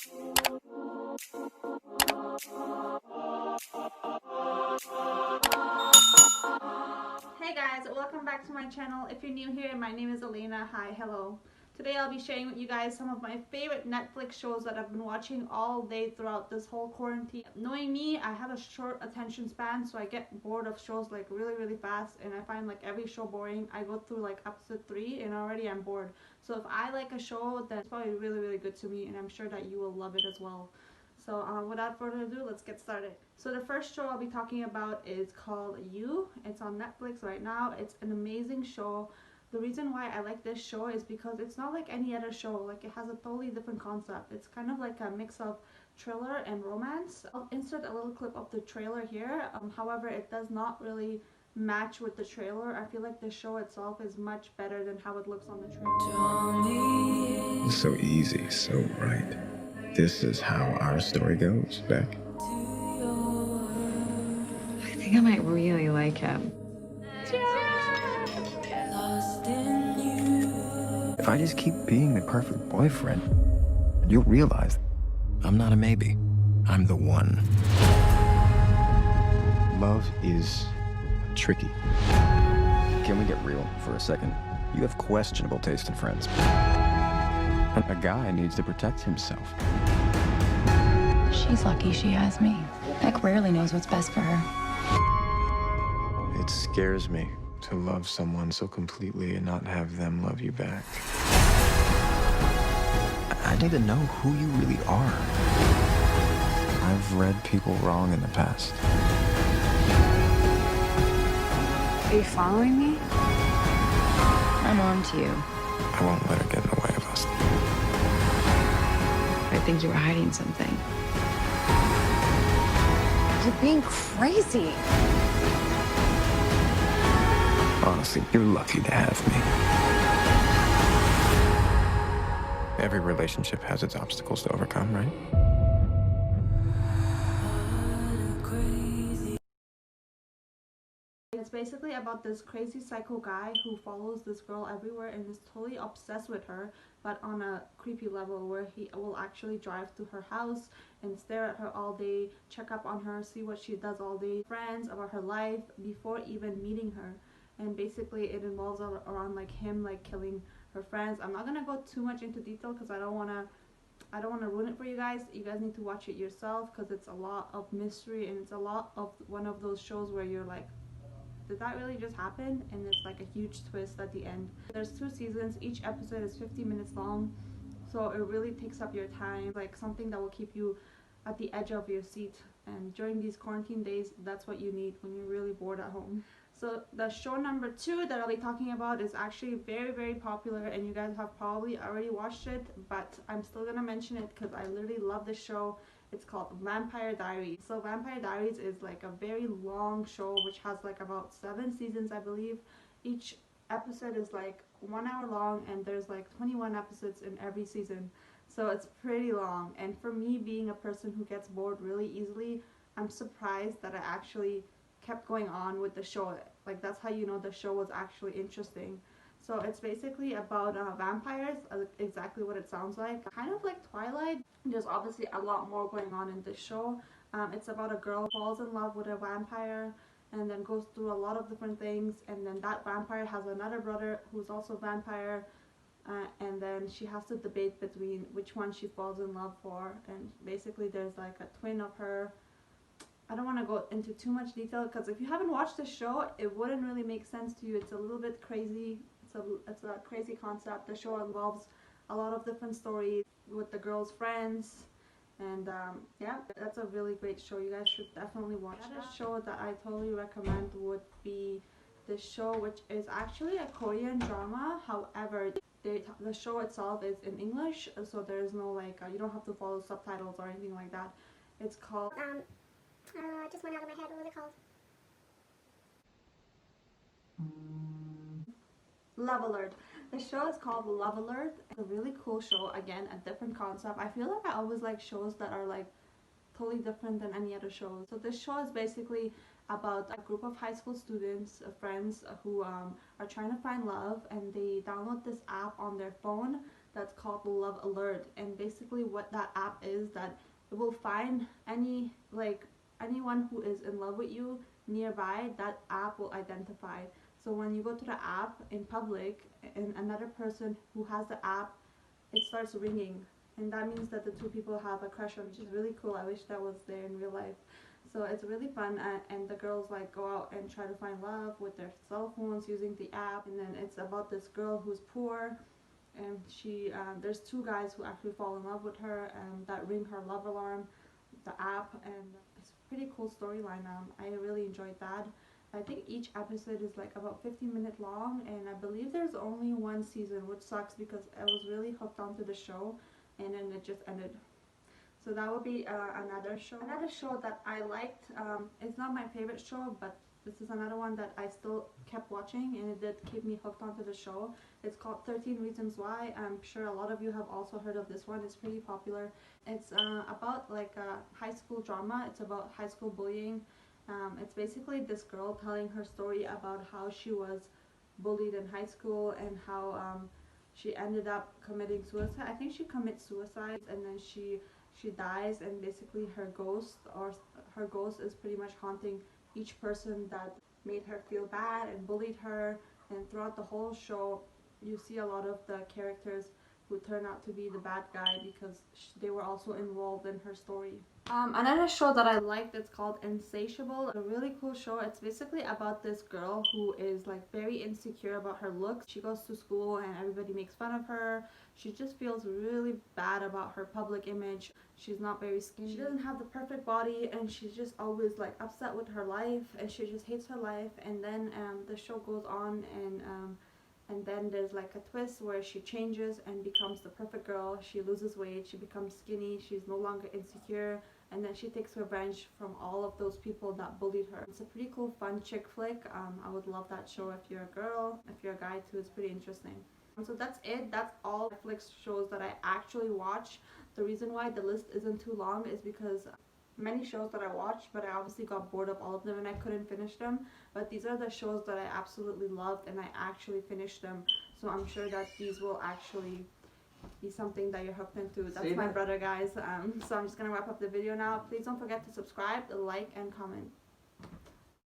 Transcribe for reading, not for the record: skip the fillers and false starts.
Hey guys, welcome back to my channel. If you're new here, my name is Elena. Hi, hello. Today I'll be sharing with you guys some of my favorite Netflix shows that I've been watching all day throughout this whole quarantine. Knowing me, I have a short attention span, so I get bored of shows like really fast, and I find like every show boring. I go through like episode 3 and already I'm bored. So if I like a show, then it's probably really good to me, and I'm sure that you will love it as well. So without further ado, let's get started. So the first show I'll be talking about is called You. It's on Netflix right now. It's an amazing show. The reason why I like this show is because it's not like any other show. Like, it has a totally different concept. It's kind of like a mix of thriller and romance. I'll insert a little clip of the trailer here. However, it does not really match with the trailer. I feel like the show itself is much better than how it looks on the trailer. It's so easy, so right. This is how our story goes, Beck. I think I might really like him. If I just keep being the perfect boyfriend, you'll realize I'm not a maybe. I'm the one. Love is tricky. Can we get real for a second? You have questionable taste in friends. A guy needs to protect himself. She's lucky she has me. Beck rarely knows what's best for her. It scares me to love someone so completely and not have them love you back. I need to know who you really are. I've read people wrong in the past. Are you following me? I'm on to you. I won't let her get in the way of us. I think you were hiding something. You're being crazy. Honestly, you're lucky to have me. Every relationship has its obstacles to overcome, right? It's basically about this crazy psycho guy who follows this girl everywhere and is totally obsessed with her, but on a creepy level, where he will actually drive to her house and stare at her all day, check up on her, see what she does all day, friends, about her life before even meeting her. And basically it involves around like him like killing her friends. I'm not gonna go too much into detail because I don't want to ruin it for you guys. You guys need to watch it yourself because it's a lot of mystery, and it's a lot of one of those shows where you're like, did that really just happen? And it's like a huge twist at the end. There's 2 seasons. Each episode is 50 minutes long, so it really takes up your time, like something that will keep you at the edge of your seat. And during these quarantine days, that's what you need when you're really bored at home. So the show number 2 that I'll be talking about is actually very popular, and you guys have probably already watched it, but I'm still gonna mention it because I literally love this show. It's called Vampire Diaries. So Vampire Diaries is like a very long show which has like about 7 seasons, I believe. Each episode is like 1 hour long, and there's like 21 episodes in every season. So it's pretty long, and for me, being a person who gets bored really easily, I'm surprised that I actually kept going on with the show. Like, that's how you know the show was actually interesting. So it's basically about vampires, exactly what it sounds like. Kind of like Twilight. There's obviously a lot more going on in this show. It's about a girl who falls in love with a vampire and then goes through a lot of different things, and then that vampire has another brother who's also a vampire, and then she has to debate between which one she falls in love for. And basically there's like a twin of her. I don't want to go into too much detail because if you haven't watched the show, it wouldn't really make sense to you. It's a little bit crazy. It's a crazy concept. The show involves a lot of different stories with the girl's friends, and yeah, that's a really great show. You guys should definitely watch it. Another show that I totally recommend would be this show, which is actually a Korean drama. However, the show itself is in English, so there's no like you don't have to follow subtitles or anything like that. It's called It just went out of my head. What was it called? Love Alert. The show is called Love Alert. It's a really cool show. Again, a different concept. I feel like I always like shows that are like totally different than any other shows. So this show is basically about a group of high school students, friends who are trying to find love, and they download this app on their phone that's called Love Alert. And basically what that app is, that it will find anyone who is in love with you nearby, that app will identify. So when you go to the app in public and another person who has the app, it starts ringing, and that means that the two people have a crush on, which is really cool. I wish that was there in real life. So it's really fun, and the girls like go out and try to find love with their cell phones using the app. And then it's about this girl who's poor, and she there's two guys who actually fall in love with her, and that ring her love alarm, the app. And it's a pretty cool storyline. I really enjoyed that. I think each episode is like about 15-minute long, and I believe there's only one season, which sucks because I was really hooked onto the show, and then it just ended. So that would be another show. Another show that I liked, it's not my favorite show, but this is another one that I still kept watching, and it did keep me hooked onto the show. It's called 13 Reasons Why. I'm sure a lot of you have also heard of this one. It's pretty popular. It's about like a high school drama. It's about high school bullying. It's basically this girl telling her story about how she was bullied in high school, and how she ended up committing suicide. I think she commits suicide, and then she dies, and basically her ghost is pretty much haunting each person that made her feel bad and bullied her. And throughout the whole show, you see a lot of the characters who turn out to be the bad guy because they were also involved in her story. Another show that I liked, it's called Insatiable. A really cool show. It's basically about this girl who is like very insecure about her looks. She goes to school and everybody makes fun of her. She just feels really bad about her public image. She's not very skinny. She doesn't have the perfect body, and she's just always like upset with her life, and she just hates her life. And then the show goes on, and then there's like a twist where she changes and becomes the perfect girl. She loses weight, she becomes skinny, she's no longer insecure, and then she takes revenge from all of those people that bullied her. It's a pretty cool, fun chick flick. I would love that show if you're a girl. If you're a guy too, it's pretty interesting. So that's it. That's all Netflix shows that I actually watch. The reason why the list isn't too long is because many shows that I watched, but I obviously got bored of all of them and I couldn't finish them. But these are the shows that I absolutely loved and I actually finished them. So I'm sure that these will actually be something that you're hooked into. That's my brother, guys. So I'm just gonna wrap up the video now. Please don't forget to subscribe, like, and comment.